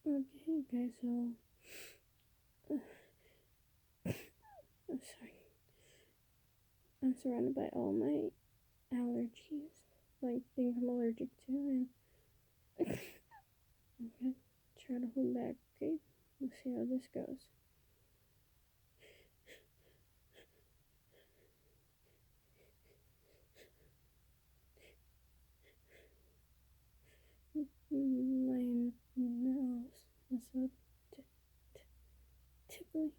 Okay, guys, so I'm sorry. I'm surrounded by all my allergies, like things I'm allergic to, and I'm gonna try to hold back. Okay, we'll see how this goes. My nose is so tickly.